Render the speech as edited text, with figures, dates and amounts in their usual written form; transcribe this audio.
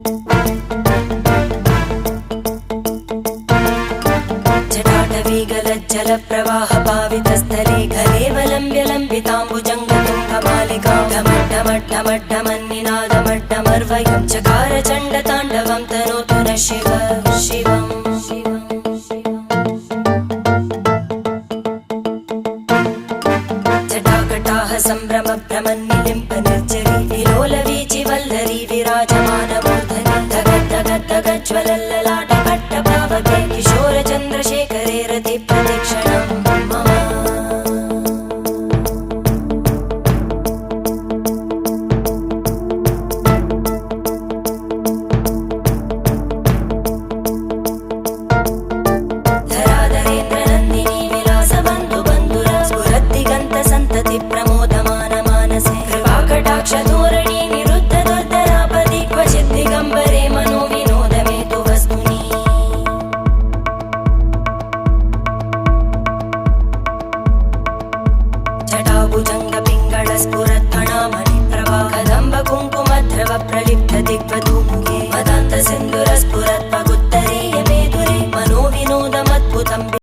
जटाटवीगलज्जलप्रवाहपावितस्थले घलेवलम्ब्य लम्बिताम्बुजङ्गतुङ्गमालिकां ढमड्ढमड्ढमड्ढमन्निनादमड्ढमर्वयं चकार चण्डताण्डवं तनोतु नः शिव शिवम् जटाकटाः सम्भ्रमभ्रमन्निलिम्प निर्जरी विलोलवीचि वल्लरी विराजमानमूर्धनि धगद्धगद्धगज्ज्वलल्ललाटकट्टपावके किशोरचन्द्रशेखरे रतिप्रतिक्षणं मम धराधरेन्द्रनन्दिनी विलासबन्धुबन्धुर स्फुरद्दिगन्तसन्तति प्रमोदमानमानसे कृपाकटाक्षधोरणी निरुद्धदुर्धरापदि क्वचिद्दिगम्बरे मनोविनोदमेतु वस्तुनि जटाभुजङ्गपिङ्गळस्फुरत्फणामणिप्रभा कदम्बकुङ्कुमद्रव प्रलिप्तदिग्वधूमुखे मदान्तसिन्धुरस्फुर